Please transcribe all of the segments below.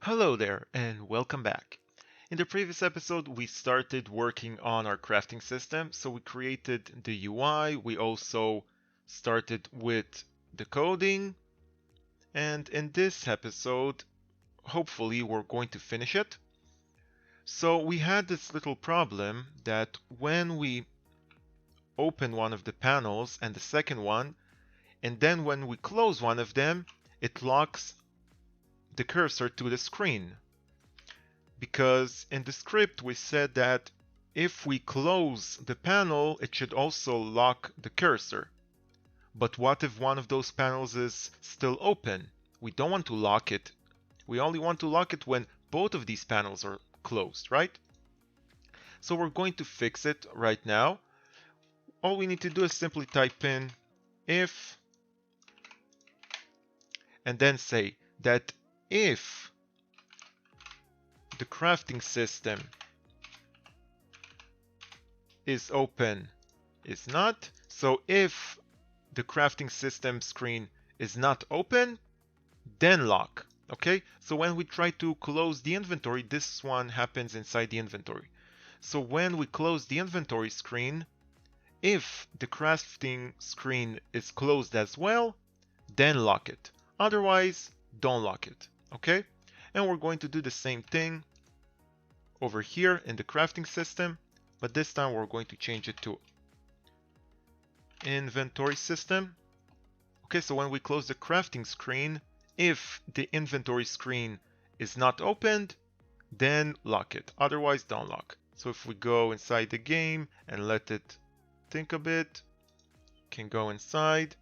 Hello there and welcome back. In the previous episode, we started working on our crafting system. So we created the UI, we also started with the coding, and in this episode, hopefully we're going to finish it. So we had this little problem that when we open one of the panels and the second one, and then when we close one of them, it locks the cursor to the screen. Because in the script we said that if we close the panel, it should also lock the cursor. But what if one of those panels is still open? We don't want to lock it. We only want to lock it when both of these panels are closed, right? So we're going to fix it right now. All we need to do is simply type in if and then say that if the crafting system is open is not. So if the crafting system screen is not open, then lock. Okay, so when we try to close the inventory, this one happens inside the inventory. So when we close the inventory screen, if the crafting screen is closed as well, then lock it. Otherwise, don't lock it. Okay, and we're going to do the same thing over here in the crafting system, but this time we're going to change it to inventory system. Okay, so when we close the crafting screen, if the inventory screen is not opened, then lock it. Otherwise, don't lock. So if we go inside the game and let it think a bit, can go inside.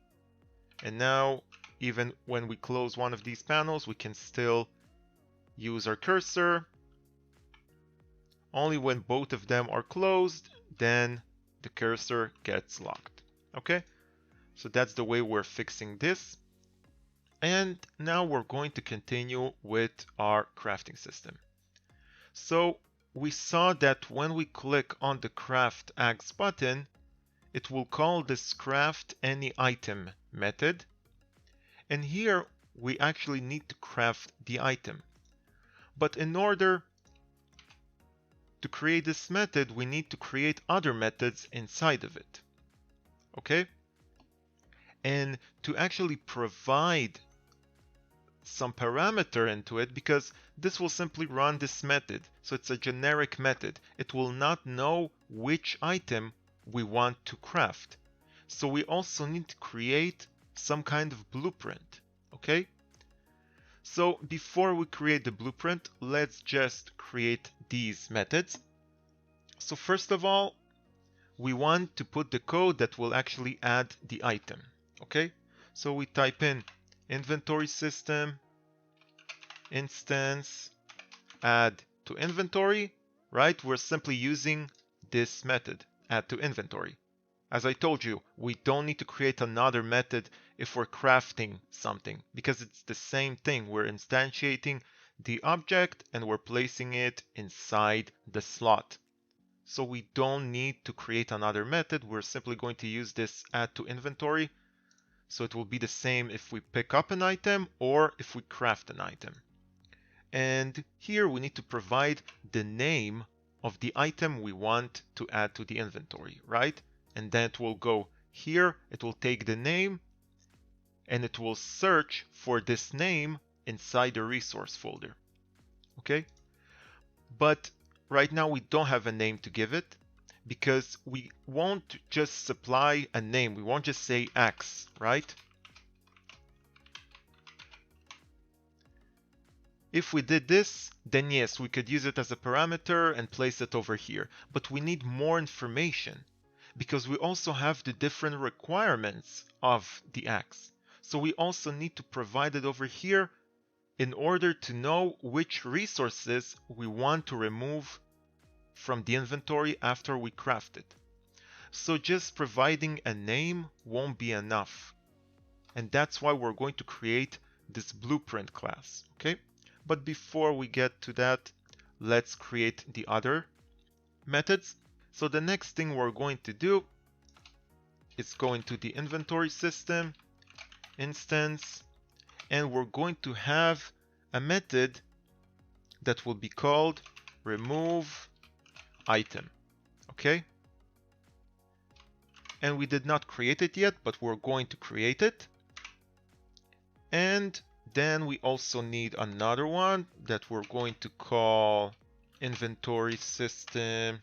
And now, even when we close one of these panels, we can still use our cursor. Only when both of them are closed, then the cursor gets locked. Okay, so that's the way we're fixing this. And now we're going to continue with our crafting system. So we saw that when we click on the craft axe button, it will call this craft any item method. And here we actually need to craft the item. But in order to create this method, we need to create other methods inside of it. Okay? And to actually provide some parameter into it, because this will simply run this method. So it's a generic method. It will not know which item we want to craft. So we also need to create some kind of blueprint. Okay? So before we create the blueprint, let's just create these methods. So first of all, we want to put the code that will actually add the item. Okay? So we type in inventory system instance add to inventory, right? We're simply using this method, add to inventory. As I told you, we don't need to create another method if we're crafting something, because it's the same thing. We're instantiating the object and we're placing it inside the slot. So we don't need to create another method. We're simply going to use this add to inventory. So it will be the same if we pick up an item or if we craft an item. And here we need to provide the name of the item we want to add to the inventory, right? And then it will go here, it will take the name, and it will search for this name inside the resource folder. Okay? But right now we don't have a name to give it, because we won't just supply a name. We won't just say X, right? If we did this, then yes, we could use it as a parameter and place it over here. But we need more information because we also have the different requirements of the axe. So we also need to provide it over here in order to know which resources we want to remove from the inventory after we craft it. So just providing a name won't be enough. And that's why we're going to create this blueprint class, okay? But before we get to that, let's create the other methods. So the next thing we're going to do is go into the inventory system instance, and we're going to have a method that will be called remove item. Okay? And we did not create it yet, but we're going to create it. And then we also need another one that we're going to call inventory system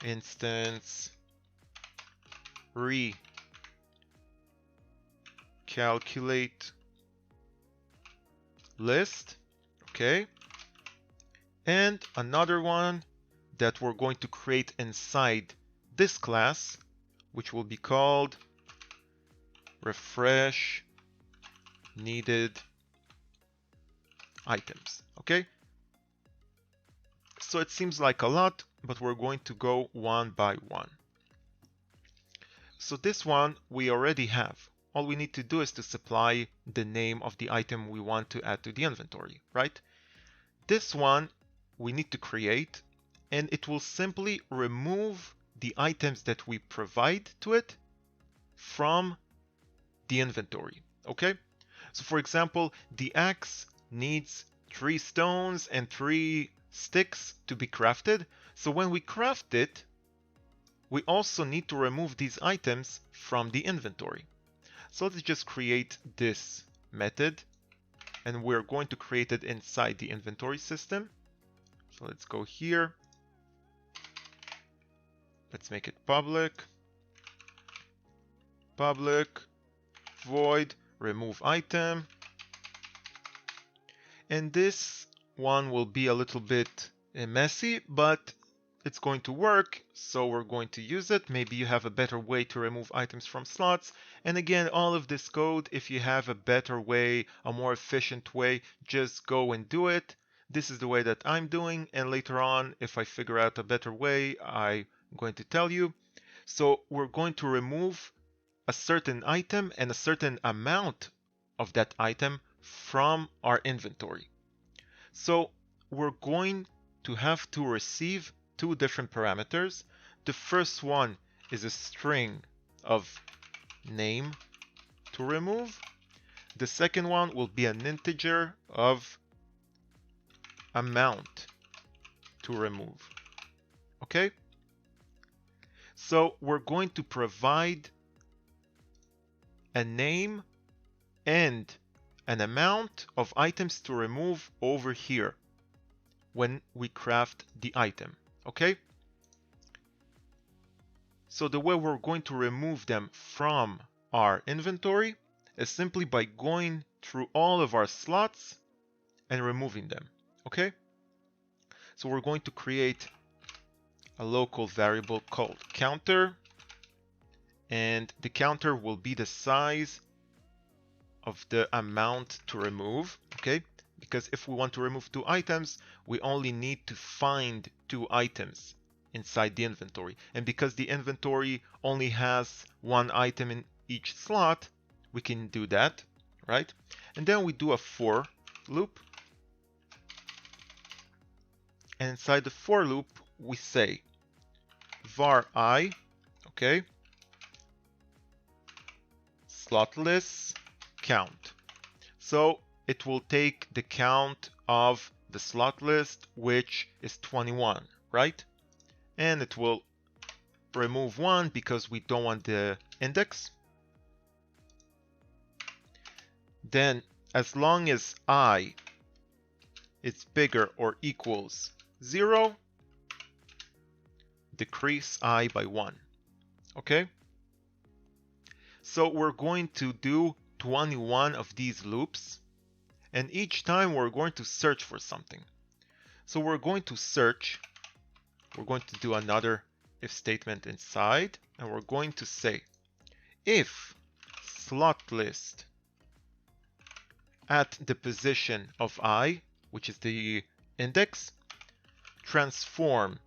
instance recalculate list. Okay. And another one that we're going to create inside this class, which will be called refresh needed items. Okay. So it seems like a lot, but we're going to go one by one. So this one we already have. All we need to do is to supply the name of the item we want to add to the inventory, right? This one we need to create, and it will simply remove the items that we provide to it from the inventory, okay? So for example, the axe needs 3 stones and 3 sticks to be crafted. So when we craft it, we also need to remove these items from the inventory. So let's just create this method, and we're going to create it inside the inventory system. So let's go here. Let's make it public. Public void remove item. And this one will be a little bit messy, but it's going to work, so we're going to use it. Maybe you have a better way to remove items from slots. And again, all of this code, if you have a better way, a more efficient way, just go and do it. This is the way that I'm doing, and later on, if I figure out a better way, I'm going to tell you. So we're going to remove a certain item and a certain amount of that item from our inventory. So we're going to have to receive 2 different parameters. The first one is a string of name to remove. The second one will be an integer of amount to remove. Okay? So we're going to provide a name and an amount of items to remove over here when we craft the item. Okay? So the way we're going to remove them from our inventory is simply by going through all of our slots and removing them. Okay? So we're going to create a local variable called counter, and the counter will be the size of the amount to remove. Okay? Because if we want to remove 2 items, we only need to find 2 items inside the inventory. And because the inventory only has 1 item in each slot, we can do that, right? And then we do a for loop. And inside the for loop, we say var I, okay, slotless count. So it will take the count of the slot list, which is 21, right? And it will remove 1 because we don't want the index. Then as long as I is bigger or equals 0, decrease I by 1. Okay? So we're going to do 21 of these loops, and each time we're going to search for something. So we're going to search, we're going to do another if statement inside, and we're going to say if slot list at the position of I, which is the index, transform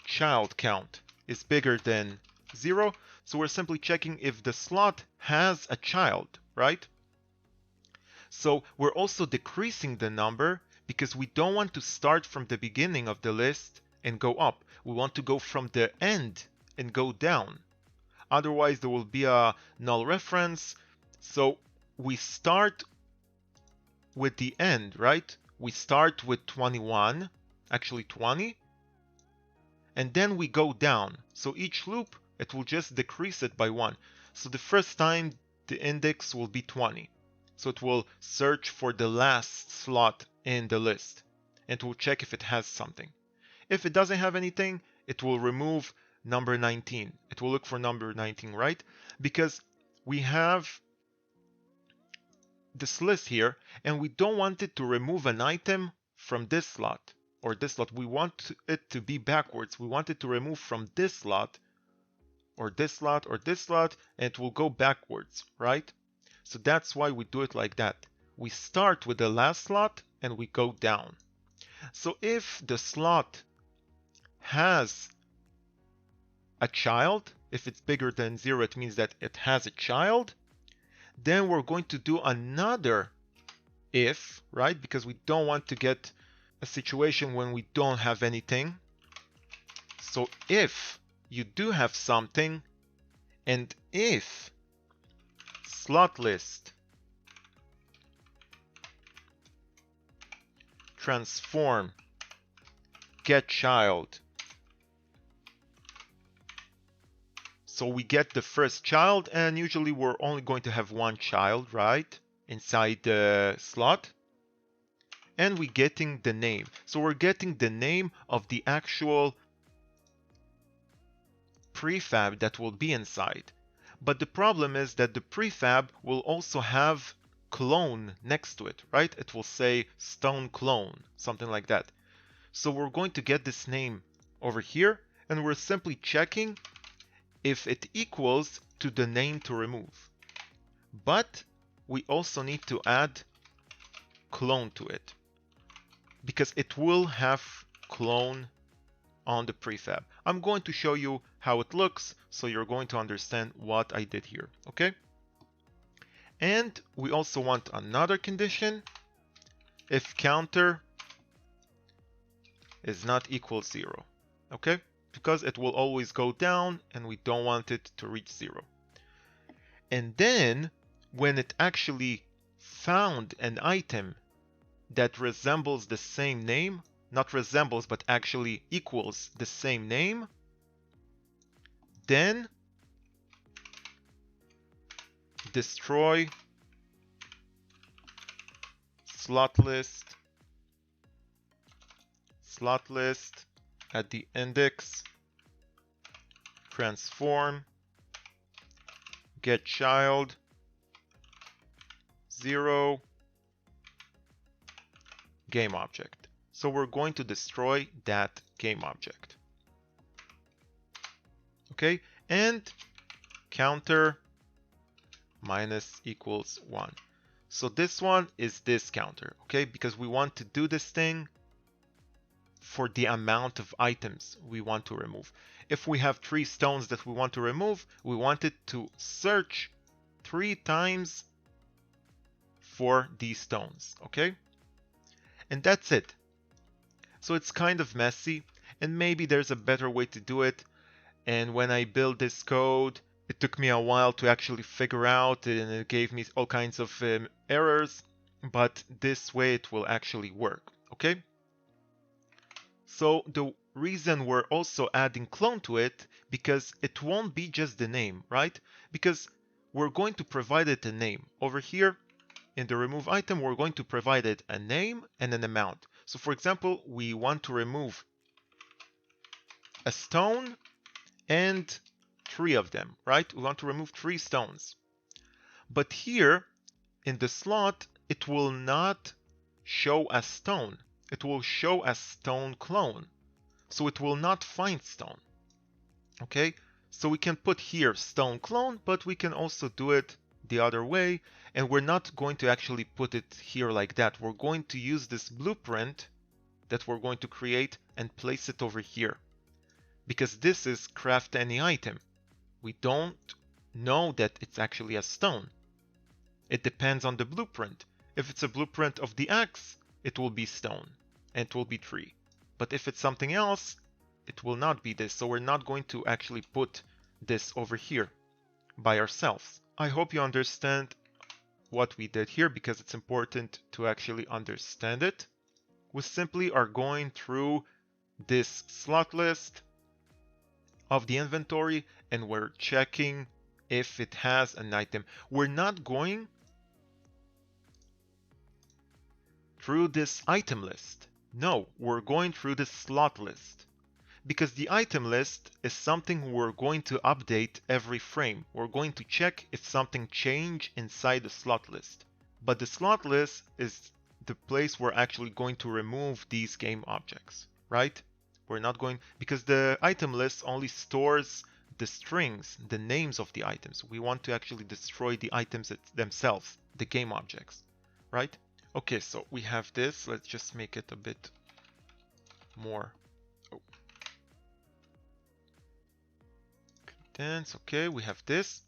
child count is bigger than 0. So we're simply checking if the slot has a child, right? So we're also decreasing the number because we don't want to start from the beginning of the list and go up. We want to go from the end and go down. Otherwise, there will be a null reference. So we start with the end, right? we start with 21, actually 20, and then we go down. So each loop, it will just decrease it by 1. So the first time the index will be 20. So it will search for the last slot in the list and it will check if it has something. If it doesn't have anything, it will remove number 19. It will look for number 19, right? Because we have this list here and we don't want it to remove an item from this slot or this slot. We want it to be backwards. We want it to remove from this slot or this slot or this slot, and it will go backwards, right? So that's why we do it like that. We start with the last slot and we go down. So if the slot has a child, if it's bigger than 0, it means that it has a child. Then we're going to do another if, right? Because we don't want to get a situation when we don't have anything. So if you do have something, and if slot list transform get child, so we get the first child, and usually we're only going to have one child, right, inside the slot, and we're getting the name. So we're getting the name of the actual prefab that will be inside. But the problem is that the prefab will also have clone next to it, right? It will say stone clone, something like that. So we're going to get this name over here, and we're simply checking if it equals to the name to remove. But we also need to add clone to it because it will have clone on the prefab. I'm going to show you how it looks so you're going to understand what I did here, okay? And we also want another condition if counter is not equal 0, okay? Because it will always go down and we don't want it to reach 0. And then when it actually found an item that resembles the same name, not resembles but actually equals the same name, then destroy slot list at the index transform get child 0 game object. So we're going to destroy that game object. Okay, and counter minus equals 1. So this one is this counter, okay, because we want to do this thing for the amount of items we want to remove. If we have 3 stones that we want to remove, we want it to search 3 times for these stones, okay? And that's it. So it's kind of messy, and maybe there's a better way to do it. And when I built this code, it took me a while to actually figure out, and it gave me all kinds of errors, but this way it will actually work, okay? So the reason we're also adding clone to it, because it won't be just the name, right? Because we're going to provide it a name. Over here in the remove item, we're going to provide it a name and an amount. So for example, we want to remove a stone and 3 of them, right? We want to remove 3 stones. But here in the slot, it will not show a stone. It will show a stone clone. So it will not find stone. Okay? So we can put here stone clone, but we can also do it the other way. And we're not going to actually put it here like that. We're going to use this blueprint that we're going to create and place it over here. Because this is craft any item. We don't know that it's actually a stone. It depends on the blueprint. If it's a blueprint of the axe, it will be stone and it will be 3. But if it's something else, it will not be this. So we're not going to actually put this over here by ourselves. I hope you understand what we did here because it's important to actually understand it. We simply are going through this slot list of the inventory and we're checking if it has an item. We're not going through this item list. No, we're going through the slot list. Because the item list is something we're going to update every frame. We're going to check if something changed inside the slot list. But the slot list is the place we're actually going to remove these game objects, right? We're not going, because the item list only stores the strings, the names of the items. We want to actually destroy the items themselves, the game objects, right? Okay, so we have this. Let's just make it a bit more. Okay, we have this.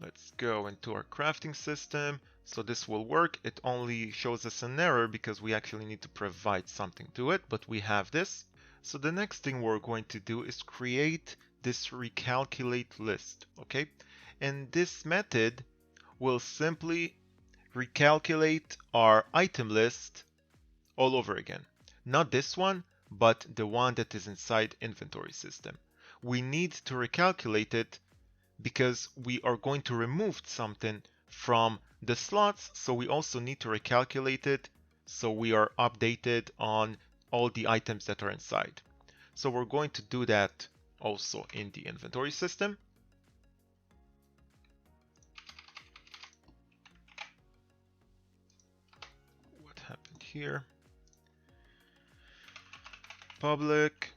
Let's go into our crafting system. So this will work. It only shows us an error because we actually need to provide something to it, but we have this. So the next thing we're going to do is create this recalculate list, okay? And this method will simply recalculate our item list all over again. Not this one, but the one that is inside inventory system. We need to recalculate it because we are going to remove something from the slots, so we also need to recalculate it so we are updated on all the items that are inside. So we're going to do that also in the inventory system. What happened here? Public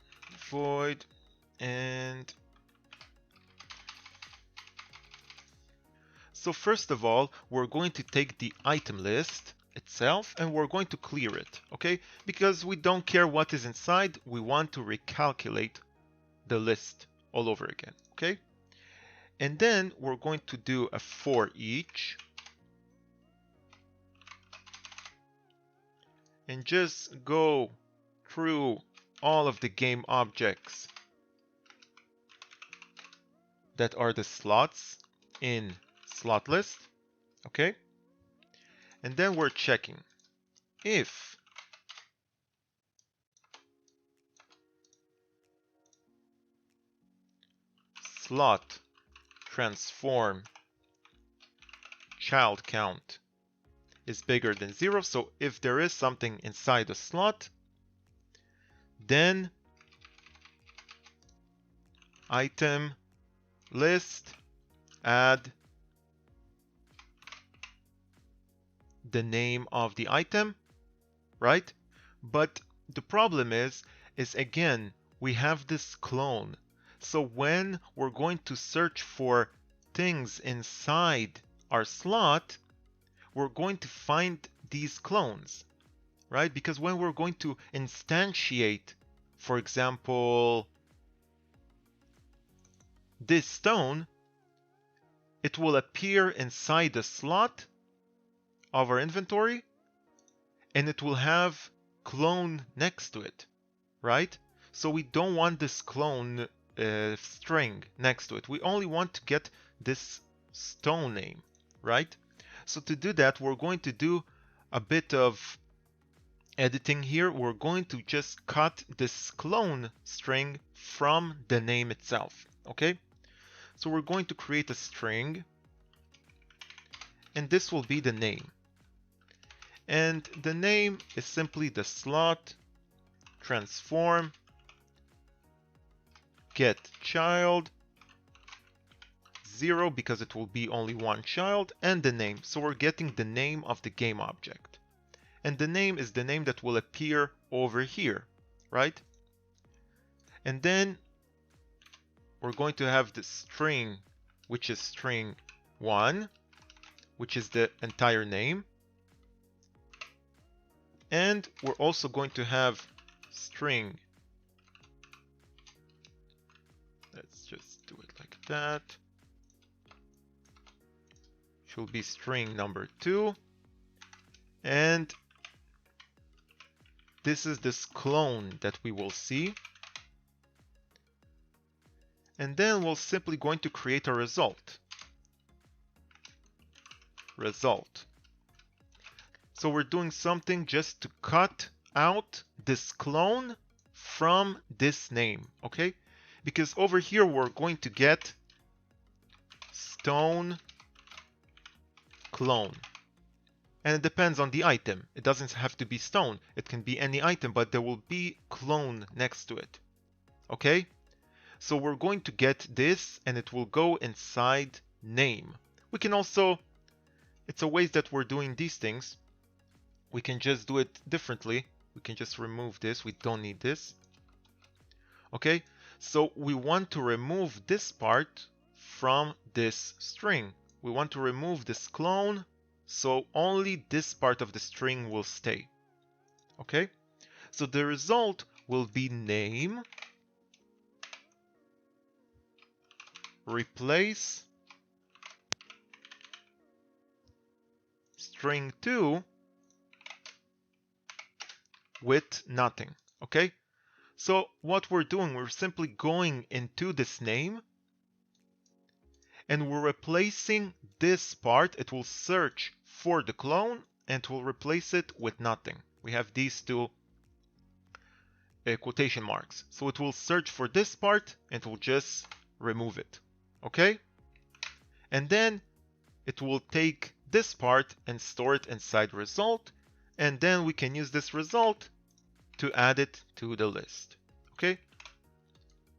void and so first of all, we're going to take the item list itself and we're going to clear it, okay? Because we don't care what is inside, we want to recalculate the list all over again, okay? And then we're going to do a for each and just go through all of the game objects that are the slots in slot list, okay? And then we're checking if slot transform child count is bigger than 0. So if there is something inside the slot, then item list add the name of the item, right? But the problem is again, we have this clone. So when we're going to search for things inside our slot, we're going to find these clones, right? Because when we're going to instantiate, for example, this stone, it will appear inside the slot of our inventory and it will have clone next to it, right? So we don't want this clone string next to it. We only want to get this stone name, right? So to do that, we're going to do a bit of editing here. We're going to just cut this clone string from the name itself, okay? So we're going to create a string and this will be the name. And the name is simply the slot transform get child 0 because it will be only one child and the name. So we're getting the name of the game object. And the name is the name that will appear over here, right? And then we're going to have the string, which is string 1, which is the entire name. And we're also going to have string. Let's just do it like that. Should be string number 2. And this is this clone that we will see. And then we're simply going to create a result. Result. So we're doing something just to cut out this clone from this name, okay? Because over here we're going to get stone clone. And it depends on the item. It doesn't have to be stone. It can be any item, but there will be clone next to it. Okay? So we're going to get this and it will go inside name. We can also, it's a way that we're doing these things. We can just do it differently. We can just remove this. We don't need this. Okay? So we want to remove this part from this string. We want to remove this clone, so only this part of the string will stay. Okay? So the result will be name replace string2 with nothing. Okay? So what we're doing, we're simply going into this name and we're replacing this part. It will search for the clone and will replace it with nothing. We have these two quotation marks. So it will search for this part and it will just remove it. Okay? And then it will take this part and store it inside result. And then we can use this result to add it to the list. Okay?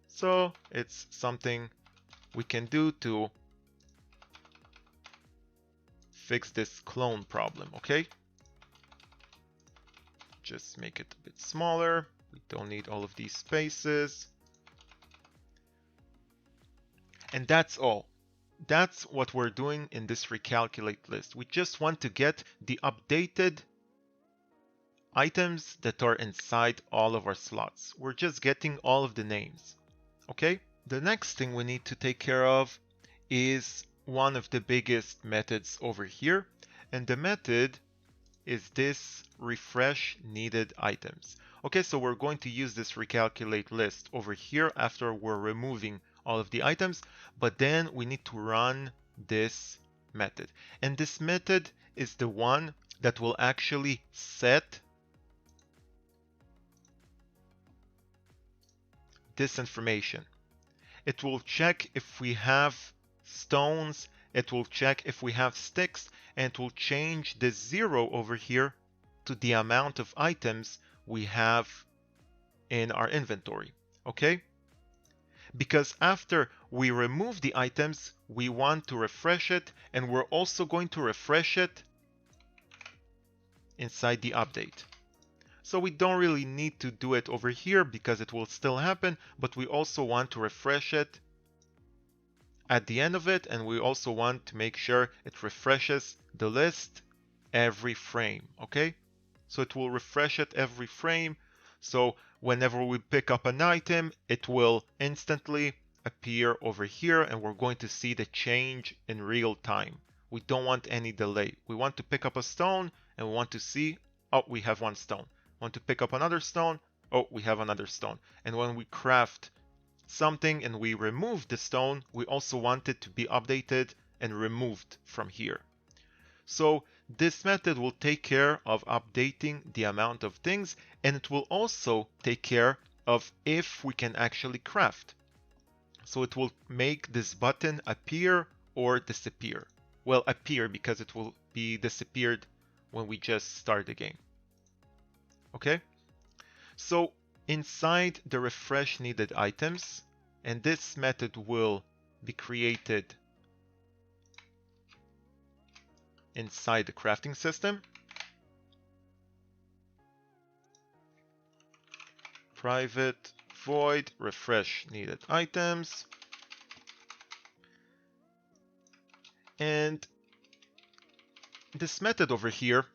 So it's something we can do to fix this clone problem. Okay? Just make it a bit smaller. We don't need all of these spaces. And that's all. That's what we're doing in this recalculate list. We just want to get the updated items that are inside all of our slots. We're just getting all of the names. Okay? The next thing we need to take care of is one of the biggest methods over here. And the method is this refresh needed items. Okay, so we're going to use this recalculate list over here after we're removing all of the items, but then we need to run this method. And this method is the one that will actually set this information. It will check if we have stones, it will check if we have sticks, and it will change the 0 over here to the amount of items we have in our inventory. Okay? Because after we remove the items, we want to refresh it, and we're also going to refresh it inside the update. So we don't really need to do it over here because it will still happen, but we also want to refresh it at the end of it, and we also want to make sure it refreshes the list every frame. Okay? So it will refresh it every frame. So whenever we pick up an item, it will instantly appear over here and we're going to see the change in real time. We don't want any delay. We want to pick up a stone and we want to see, oh, we have one stone. Want to pick up another stone, oh, we have another stone. And when we craft something and we remove the stone, we also want it to be updated and removed from here. So this method will take care of updating the amount of things, and it will also take care of if we can actually craft. So it will make this button appear or disappear. Well, appear because it will be disappeared when we just start the game. Okay? So inside the refresh needed items, and this method will be created inside the crafting system. Private void refresh needed items. And this method over here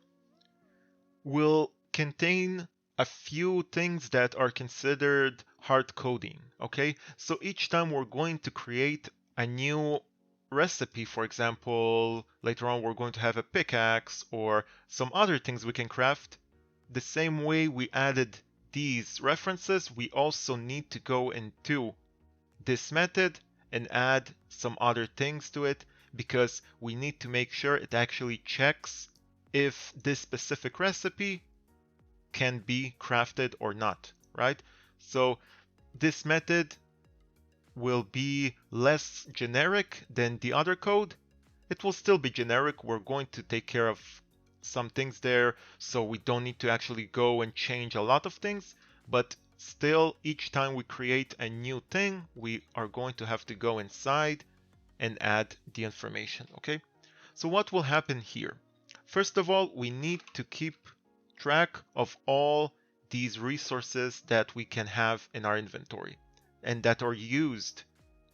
will contain a few things that are considered hard coding. Okay, so each time we're going to create a new recipe, for example, later on we're going to have a pickaxe or some other things we can craft. The same way we added these references, we also need to go into this method and add some other things to it because we need to make sure it actually checks if this specific recipe can be crafted or not, right? So this method will be less generic than the other code. It will still be generic. We're going to take care of some things there, so we don't need to actually go and change a lot of things, but still each time we create a new thing, we are going to have to go inside and add the information, okay? So what will happen here? First of all, we need to keep track of all these resources that we can have in our inventory and that are used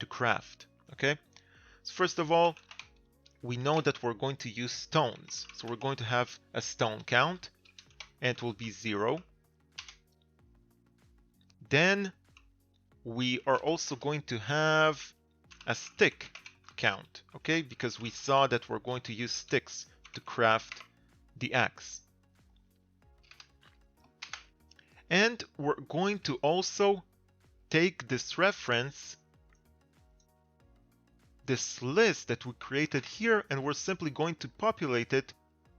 to craft, okay? So first of all, we know that we're going to use stones. So we're going to have a stone count, and it will be 0. Then we are also going to have a stick count, okay? Because we saw that we're going to use sticks to craft the axe. And we're going to also take this reference, this list that we created here, and we're simply going to populate it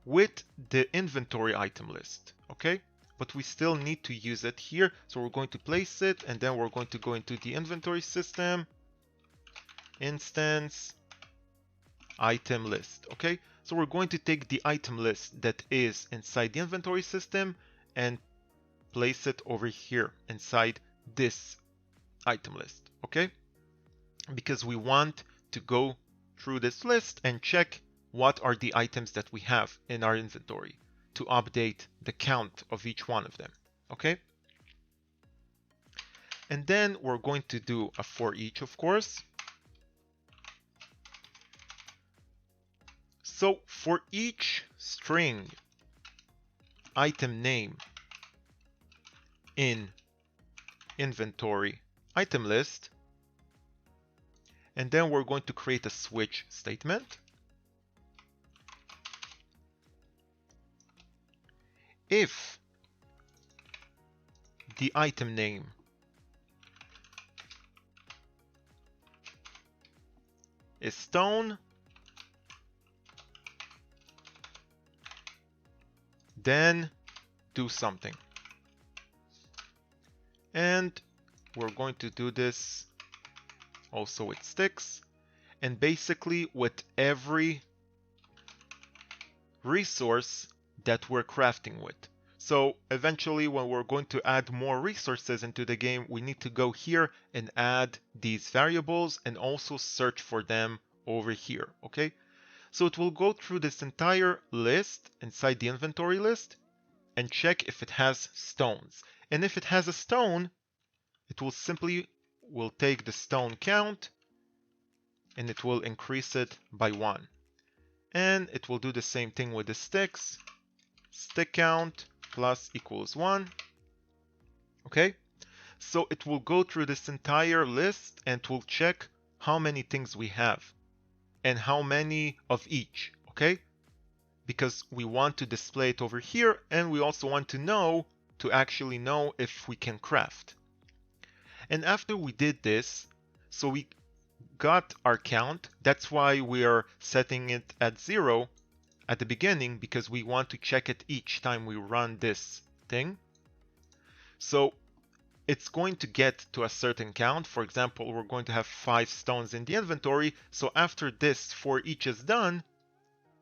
with the inventory item list, okay? But we still need to use it here, so we're going to place it, and then we're going to go into the inventory system, instance, item list, okay? So we're going to take the item list that is inside the inventory system and place it over here inside this item list, okay? Because we want to go through this list and check what are the items that we have in our inventory to update the count of each one of them, okay? And then we're going to do a for each, of course. So for each string item name in inventory item list, and then we're going to create a switch statement. If the item name is stone, then do something. And we're going to do this also with sticks, and basically with every resource that we're crafting with. So eventually when we're going to add more resources into the game, we need to go here and add these variables and also search for them over here, okay? So it will go through this entire list inside the inventory list and check if it has stones. And if it has a stone, it will simply take the stone count and it will increase it by 1. And it will do the same thing with the sticks. Stick count plus equals 1. Okay? So it will go through this entire list and it will check how many things we have and how many of each. Okay? Because we want to display it over here and we also want to actually know if we can craft. And after we did this, so we got our count. That's why we are setting it at 0 at the beginning, because we want to check it each time we run this thing. So it's going to get to a certain count. For example, we're going to have 5 stones in the inventory. So after this for each is done,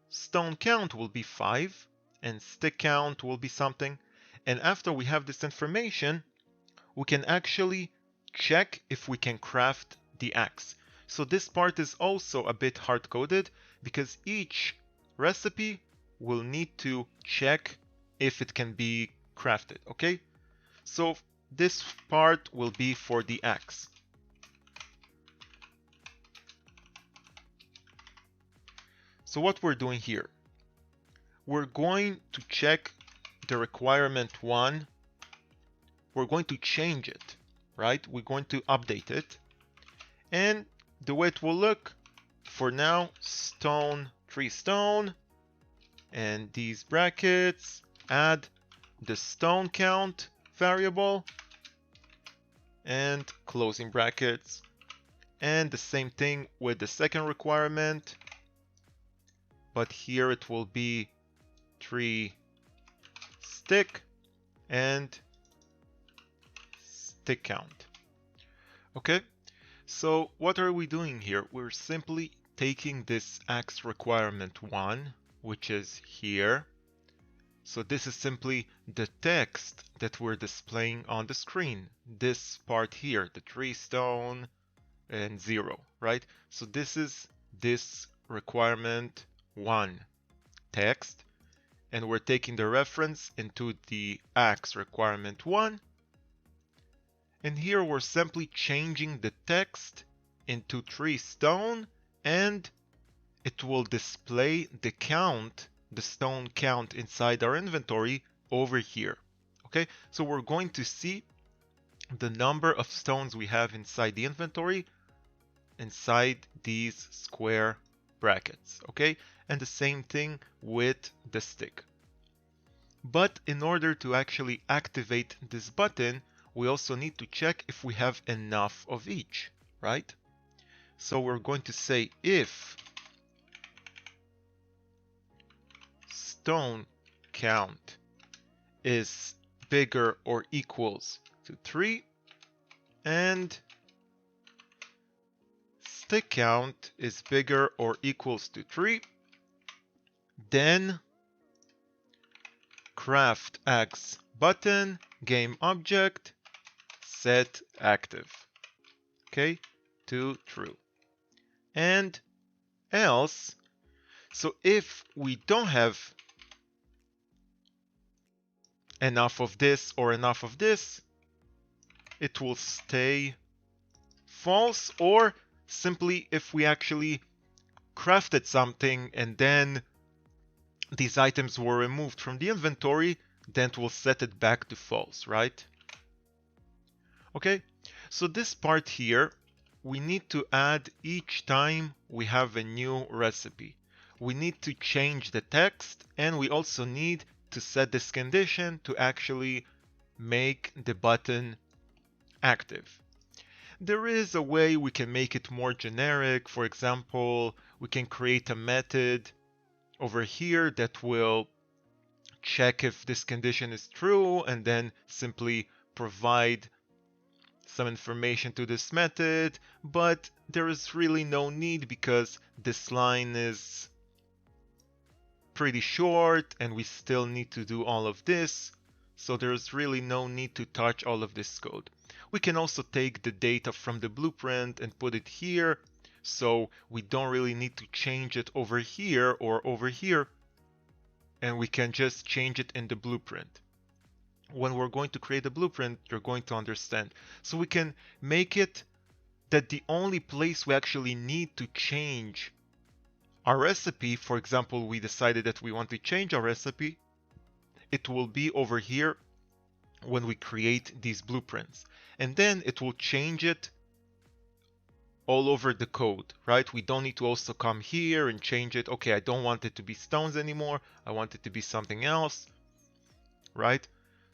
stone count will be 5 and stick count will be something. And after we have this information, we can actually check if we can craft the axe. So this part is also a bit hard-coded because each recipe will need to check if it can be crafted, okay? So this part will be for the axe. So what we're doing here, we're going to check the requirement 1. We're going to change it, right? We're going to update it. And the way it will look, for now, stone, 3 stone, and these brackets, add the stone count variable, and closing brackets. And the same thing with the second requirement, but here it will be tree stick and stick count. Okay, so what are we doing here? We're simply taking this X requirement 1, which is here. So this is simply the text that we're displaying on the screen. This part here, the tree stone and 0, right? So this is this requirement 1 text, and we're taking the reference into the X requirement 1. And here we're simply changing the text into tree stone, and it will display the count, the stone count inside our inventory over here. Okay, so we're going to see the number of stones we have inside the inventory inside these square brackets. Okay, and the same thing with the stick. But in order to actually activate this button, we also need to check if we have enough of each, right? So we're going to say if stone count is bigger or equals to 3 and stick count is bigger or equals to 3, then craft X button game object set active, okay, to true. And else, so if we don't have enough of this or enough of this, it will stay false, or simply if we actually crafted something and then these items were removed from the inventory, then it will set it back to false, right? Okay, so this part here, we need to add each time we have a new recipe. We need to change the text, and we also need to set this condition to actually make the button active. There is a way we can make it more generic. For example, we can create a method over here that will check if this condition is true and then simply provide some information to this method, but there is really no need because this line is pretty short and we still need to do all of this, so there's really no need to touch all of this code. We can also take the data from the blueprint and put it here, so we don't really need to change it over here or over here, and we can just change it in the blueprint. When we're going to create a blueprint, you're going to understand. So we can make it that the only place we actually need to change our recipe, for example, we decided that we want to change our recipe, it will be over here when we create these blueprints. And then it will change it all over the code, right? We don't need to also come here and change it. Okay, I don't want it to be stones anymore. I want it to be something else, right?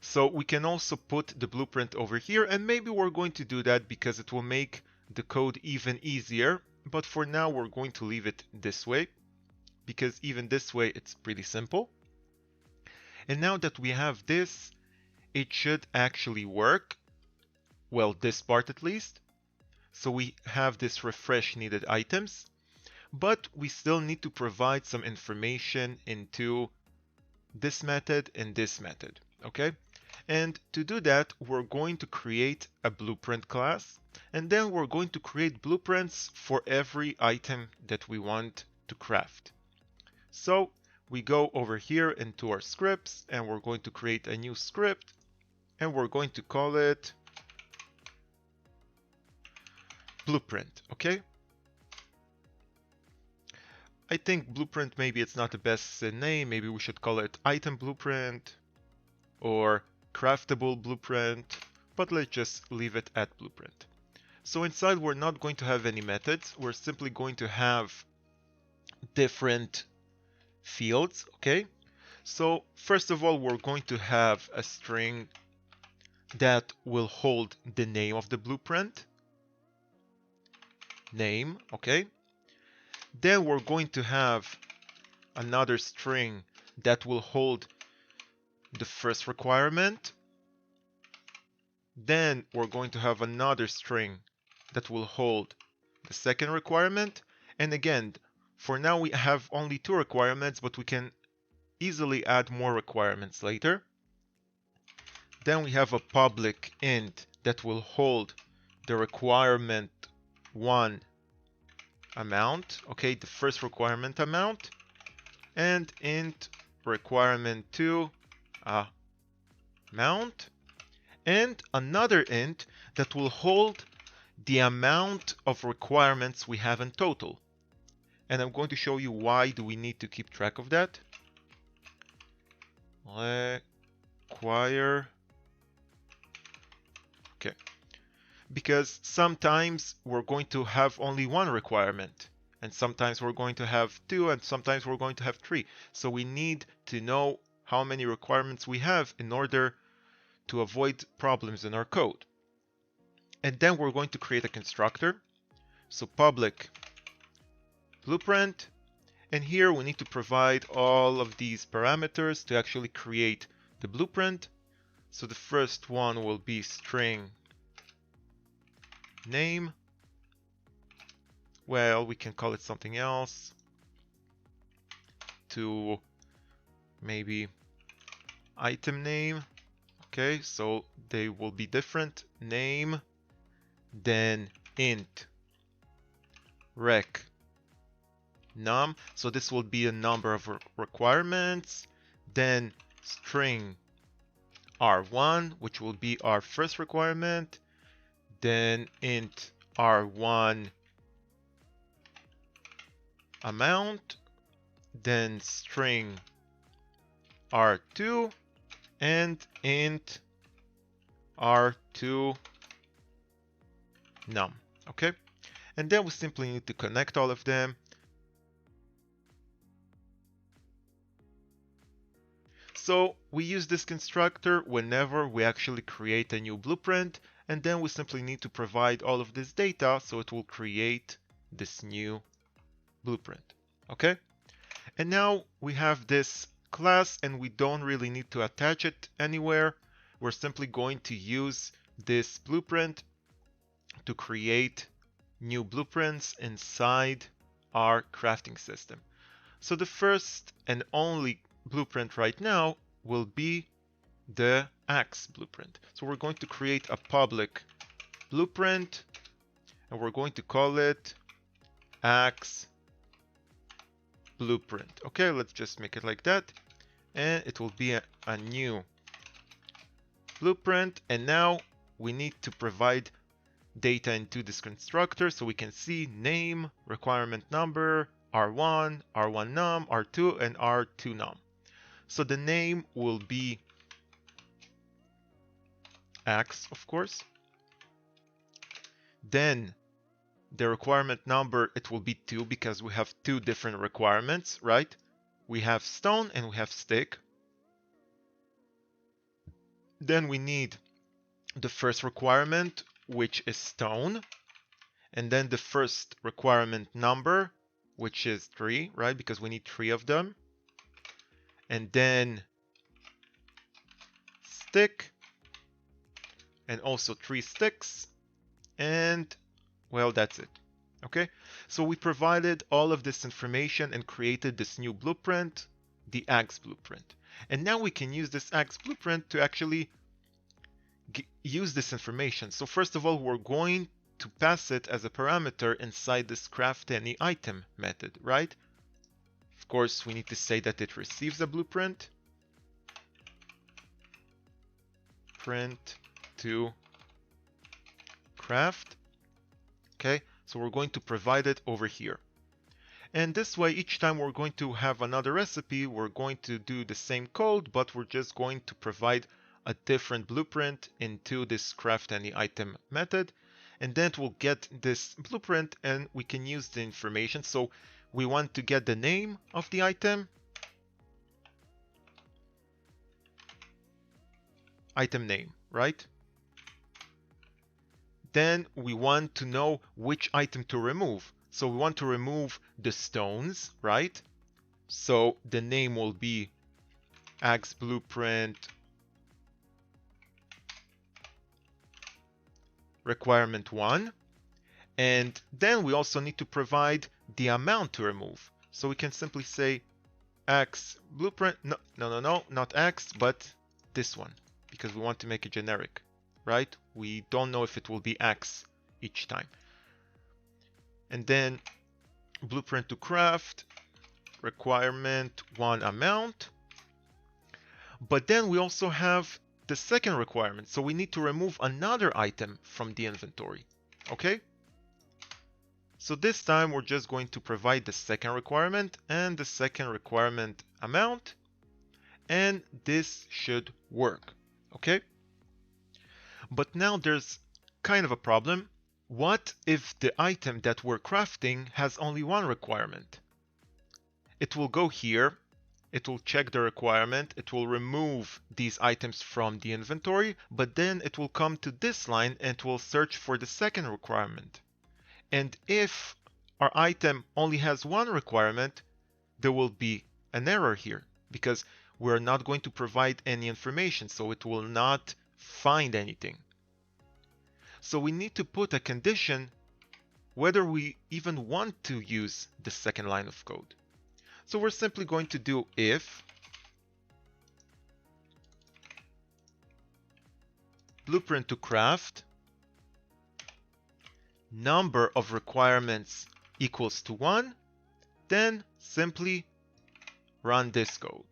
So we can also put the blueprint over here, and maybe we're going to do that because it will make the code even easier. But for now, we're going to leave it this way because even this way, it's pretty simple. And now that we have this, it should actually work. Well, this part at least. So we have this refresh needed items, but we still need to provide some information into this method and this method, okay? And to do that, we're going to create a blueprint class, and then we're going to create blueprints for every item that we want to craft. So we go over here into our scripts, and we're going to create a new script, and we're going to call it blueprint, okay? I think blueprint, maybe it's not the best name. Maybe we should call it item blueprint or craftable blueprint, but let's just leave it at blueprint. So inside, we're not going to have any methods. We're simply going to have different fields, okay? So first of all, we're going to have a string that will hold the name of the blueprint. Name, okay? Then we're going to have another string that will hold the first requirement. Then we're going to have another string that will hold the second requirement. And again, for now we have only 2 requirements, but we can easily add more requirements later. Then we have a public int that will hold the requirement 1 amount, okay, the first requirement amount, and int requirement 2 amount, and another int that will hold the amount of requirements we have in total. And I'm going to show you why do we need to keep track of that. Require, okay, because sometimes we're going to have only 1 requirement, and sometimes we're going to have 2, and sometimes we're going to have 3. So we need to know how many requirements we have in order to avoid problems in our code. And then we're going to create a constructor. So public blueprint, and here we need to provide all of these parameters to actually create the blueprint. So the first one will be string name. Well, we can call it something else, to maybe item name. Okay, so they will be different. Name, then int rec num. So this will be a number of requirements. Then string r1, which will be our first requirement. Then int r1 amount. Then string r2 and int r2 num. Okay, and then we simply need to connect all of them. So we use this constructor whenever we actually create a new blueprint, and then we simply need to provide all of this data so it will create this new blueprint. Okay, and now we have this class and we don't really need to attach it anywhere. We're simply going to use this blueprint to create new blueprints inside our crafting system. So the first and only blueprint right now will be the axe blueprint. So we're going to create a public blueprint and we're going to call it axe blueprint. Okay, let's just make it like that, and it will be a new blueprint. And now we need to provide data into this constructor so we can see name, requirement number, r1, r1 num, r2, and r2 num. So the name will be axe, of course. Then the requirement number, it will be 2 because we have 2 different requirements, right? We have stone and we have stick. Then we need the first requirement, which is stone, and then the first requirement number, which is 3, right? Because we need 3 of them. And then stick, and also 3 sticks, and well, that's it. Okay, so we provided all of this information and created this new blueprint, the axe blueprint. And now we can use this axe blueprint to actually use this information. So first of all, we're going to pass it as a parameter inside this craft any item method, right? Of course, we need to say that it receives a blueprint. Print to craft. Okay, so we're going to provide it over here. And this way, each time we're going to have another recipe, we're going to do the same code, but we're just going to provide a different blueprint into this craft any item method. And then we'll get this blueprint and we can use the information. So we want to get the name of the item, item name, right? Then we want to know which item to remove. So we want to remove the stones, right? So the name will be axe blueprint requirement 1. And then we also need to provide the amount to remove. So we can simply say axe blueprint, no, not axe, but this one, because we want to make it generic, right? We don't know if it will be axe each time. And then blueprint to craft requirement 1 amount. But then we also have the second requirement. So we need to remove another item from the inventory. Okay? So this time we're just going to provide the second requirement and the second requirement amount. And this should work. Okay? But now there's kind of a problem. What if the item that we're crafting has only one requirement? It will go here, it will check the requirement, it will remove these items from the inventory, but then it will come to this line and it will search for the second requirement. And if our item only has one requirement, there will be an error here because we're not going to provide any information, so it will not find anything. So we need to put a condition whether we even want to use the second line of code. So we're simply going to do if blueprint to craft number of requirements equals to 1, then simply run this code.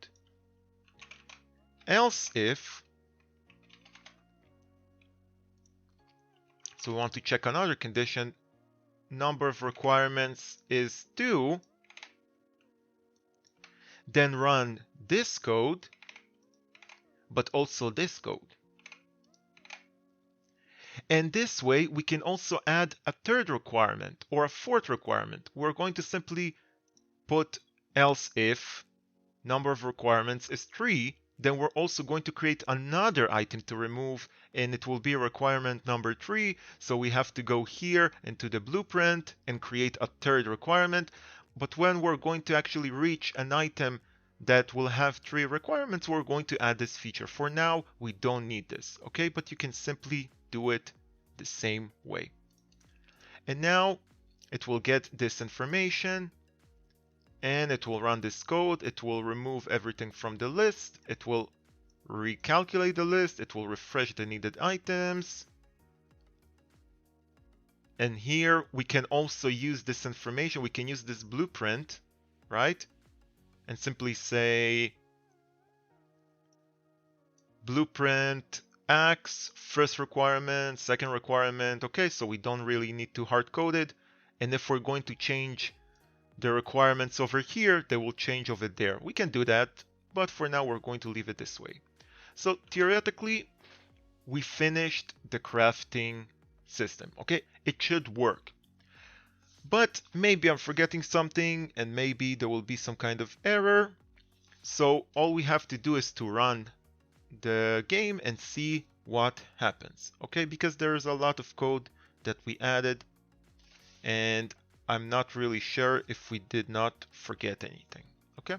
Else if, so we want to check another condition, number of requirements is 2, then run this code, but also this code. And this way we can also add a third requirement or a fourth requirement. We're going to simply put else if number of requirements is 3, then we're also going to create another item to remove, and it will be requirement number 3. So we have to go here into the blueprint and create a third requirement. But when we're going to actually reach an item that will have 3 requirements, we're going to add this feature. For now, we don't need this, okay? But you can simply do it the same way. And now it will get this information and it will run this code. It will remove everything from the list. It will recalculate the list. It will refresh the needed items. And here we can also use this information. We can use this blueprint, right? And simply say blueprint axe, first requirement, second requirement. Okay, so we don't really need to hard code it. And if we're going to change the requirements over here, they will change over there. We can do that, but for now we're going to leave it this way. So theoretically, we finished the crafting system. Okay, it should work. But maybe I'm forgetting something and maybe there will be some kind of error. So all we have to do is to run the game and see what happens. Okay, because there's a lot of code that we added and I'm not really sure if we did not forget anything. Okay.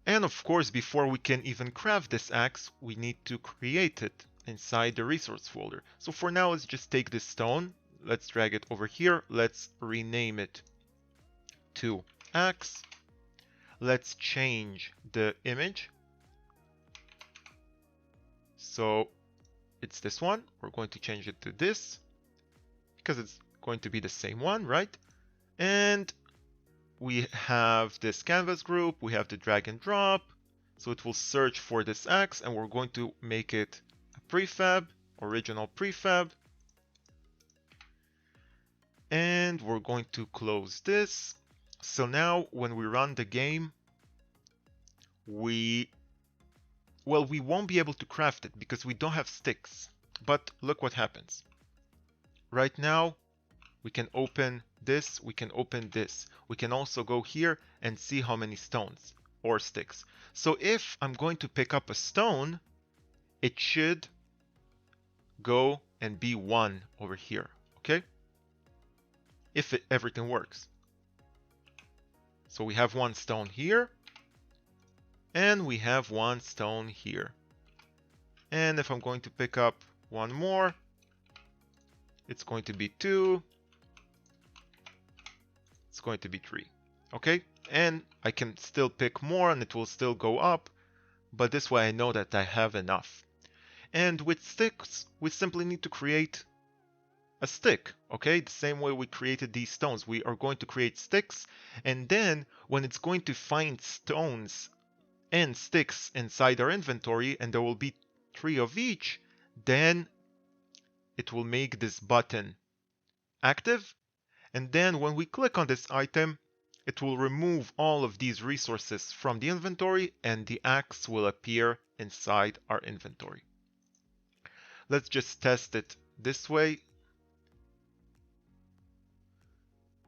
And of course, before we can even craft this axe, we need to create it inside the resource folder. So for now, let's just take this stone. Let's drag it over here. Let's rename it to axe. Let's change the image. So it's this one. We're going to change it to this because it's going to be the same one, right? And we have this canvas group. We have the drag and drop. So it will search for this axe and we're going to make it a prefab, original prefab. And we're going to close this. So now when we run the game, we won't be able to craft it because we don't have sticks. But look what happens. Right now, we can open this, we can open this. We can also go here and see how many stones or sticks. So if I'm going to pick up a stone, it should go and be 1 over here, okay? If everything works. So we have 1 stone here. And we have one stone here. And if I'm going to pick up one more, it's going to be 2. It's going to be 3. Okay? And I can still pick more and it will still go up, but this way I know that I have enough. And with sticks, we simply need to create a stick, okay? The same way we created these stones. We are going to create sticks, and then when it's going to find stones and sticks inside our inventory, and there will be 3 of each, then it will make this button active. And then when we click on this item, it will remove all of these resources from the inventory and the axe will appear inside our inventory. Let's just test it this way.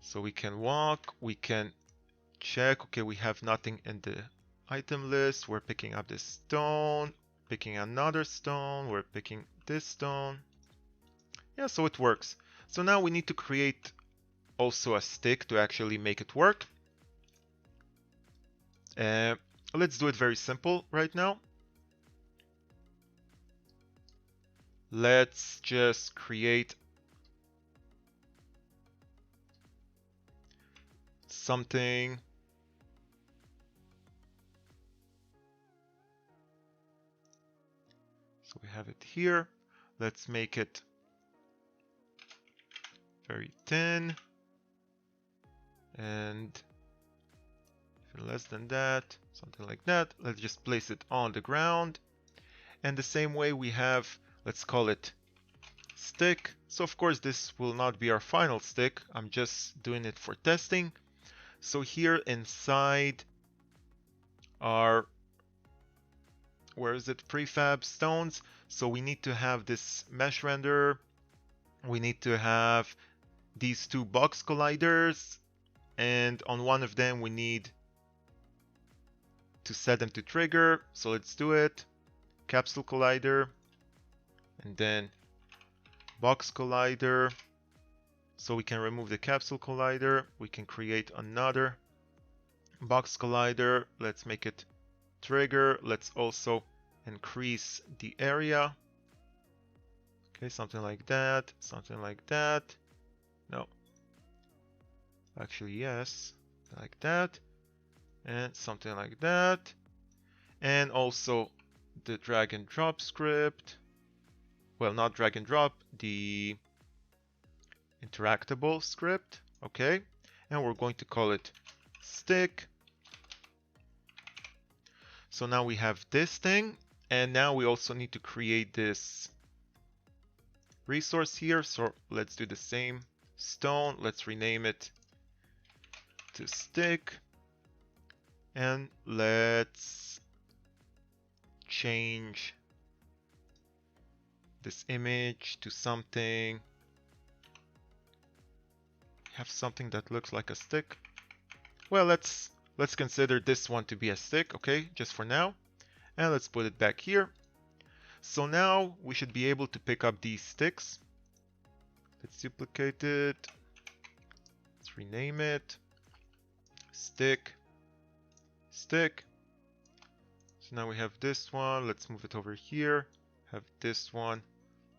So we can walk, we can check. Okay, we have nothing in the item list. We're picking up this stone, picking another stone, we're picking this stone. Yeah, so it works. So now we need to create also a stick to actually make it work. Let's do it very simple right now. Let's just create something. So we have it here. Let's make it very thin and even less than that, something like that. Let's just place it on the ground. And the same way we have, let's call it stick. So of course this will not be our final stick. I'm just doing it for testing. So here inside our, where is it, prefab stones. So we need to have this mesh render. We need to have these 2 box colliders. And on one of them we need to set them to trigger. So let's do it. Capsule collider. And then box collider. So we can remove the capsule collider. We can create another box collider. Let's make it trigger. Let's also increase the area. Okay, something like that. Something like that. No. Actually, yes. Like that. And something like that. And also the drag and drop script. Well, not drag and drop, the interactable script. Okay. And we're going to call it stick. So now we have this thing, and now we also need to create this resource here. So let's do the same stone. Let's rename it to stick. And let's change this image to something. Have something that looks like a stick. Well, let's consider this one to be a stick, okay, just for now. And let's put it back here. So now we should be able to pick up these sticks. Let's duplicate it. Let's rename it. Stick. Stick. So now we have this one. Let's move it over here. Have this one.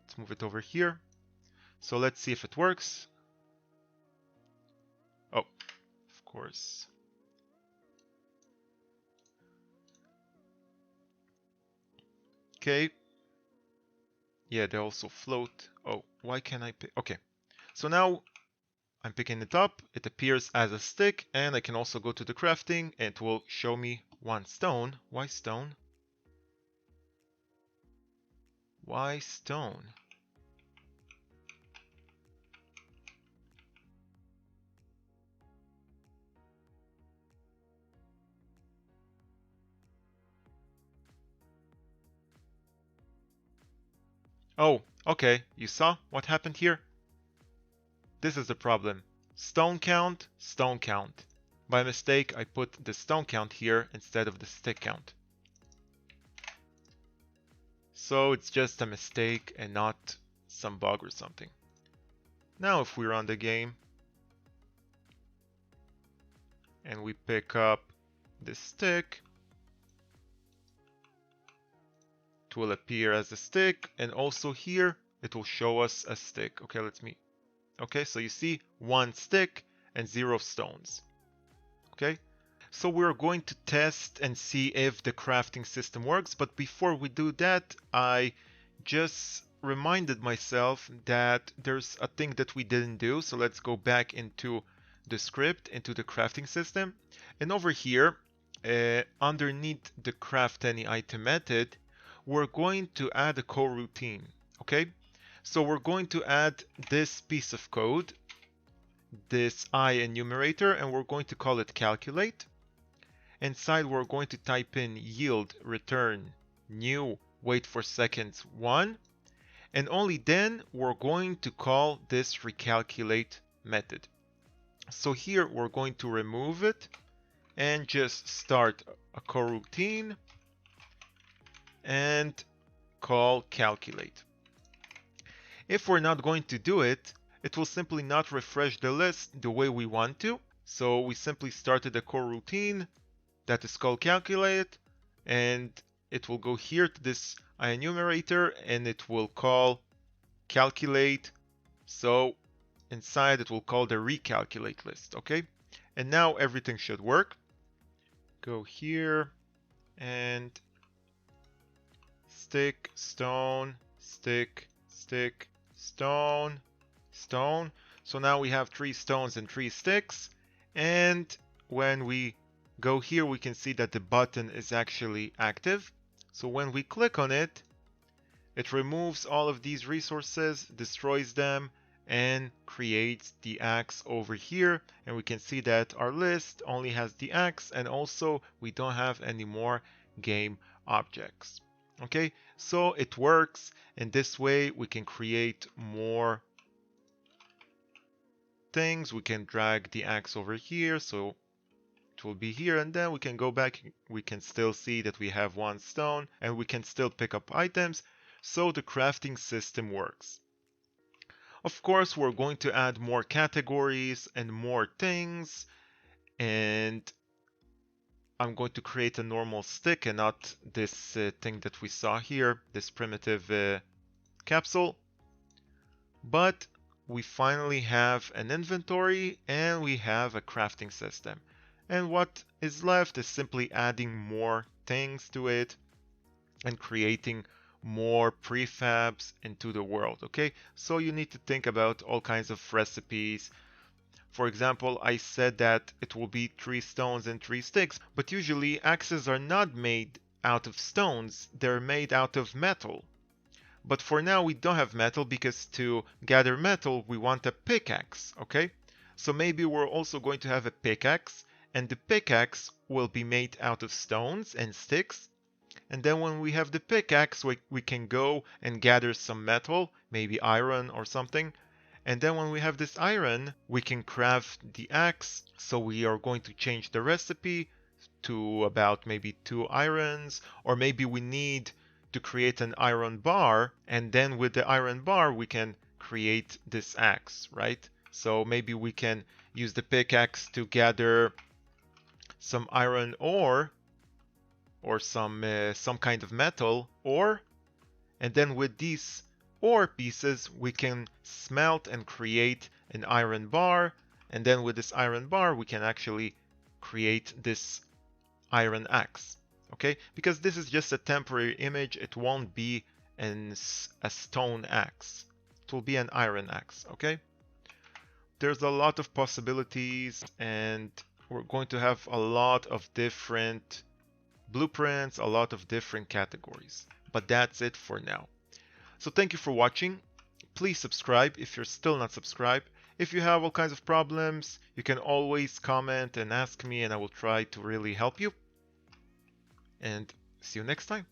Let's move it over here. So let's see if it works. Oh, of course. Okay. Yeah, they also float. Oh, why can't I pick? Okay. So now I'm picking it up. It appears as a stick, and I can also go to the crafting and it will show me 1 stone. Why stone? Why stone? Oh, okay. You saw what happened here? This is the problem. Stone count, stone count. By mistake, I put the stone count here instead of the stick count. So it's just a mistake and not some bug or something. Now if we run the game and we pick up this stick, it will appear as a stick, and also here it will show us a stick. Okay, so you see 1 stick and 0 stones. Okay, so we're going to test and see if the crafting system works, but before we do that, I just reminded myself that there's a thing that we didn't do. So let's go back into the script, into the crafting system, and over here underneath the craft any item method, we're going to add a coroutine. Okay, so we're going to add this piece of code, this I enumerator, and we're going to call it calculate. Inside we're going to type in yield return new wait for seconds 1, and only then we're going to call this recalculate method. So here we're going to remove it and just start a coroutine and call calculate. If we're not going to do it, it will simply not refresh the list the way we want to. So we simply started a coroutine that is called calculate, and it will go here to this enumerator and it will call calculate. So inside it will call the recalculate list. Okay, and now everything should work. Go here and stick, stone, stick, stick, stone, stone. So now we have 3 stones and 3 sticks, and when we go here we can see that the button is actually active. So when we click on it, it removes all of these resources, destroys them, and creates the axe over here. And we can see that our list only has the axe, and also we don't have any more game objects. Okay, so it works, and this way we can create more things. We can drag the axe over here, so it will be here, and then we can go back. We can still see that we have 1 stone, and we can still pick up items. So the crafting system works. Of course, we're going to add more categories and more things, and I'm going to create a normal stick and not this thing that we saw here, this primitive capsule. But we finally have an inventory and we have a crafting system. And what is left is simply adding more things to it and creating more prefabs into the world. Okay, so you need to think about all kinds of recipes. For example, I said that it will be 3 stones and 3 sticks, but usually axes are not made out of stones, they're made out of metal. But for now we don't have metal, because to gather metal we want a pickaxe. Okay, so maybe we're also going to have a pickaxe, and the pickaxe will be made out of stones and sticks. And then when we have the pickaxe, we can go and gather some metal, maybe iron or something. And then when we have this iron, we can craft the axe. So we are going to change the recipe to about maybe 2 irons, or maybe we need to create an iron bar, and then with the iron bar we can create this axe, right? So maybe we can use the pickaxe to gather some iron ore, or some kind of metal ore, and then with these ore pieces we can smelt and create an iron bar, and then with this iron bar we can actually create this iron axe. Okay, because this is just a temporary image, it won't be a stone axe, it will be an iron axe. Okay, there's a lot of possibilities, and we're going to have a lot of different blueprints, a lot of different categories. But that's it for now. So thank you for watching. Please subscribe if you're still not subscribed. If you have all kinds of problems, you can always comment and ask me, and I will try to really help you. And see you next time.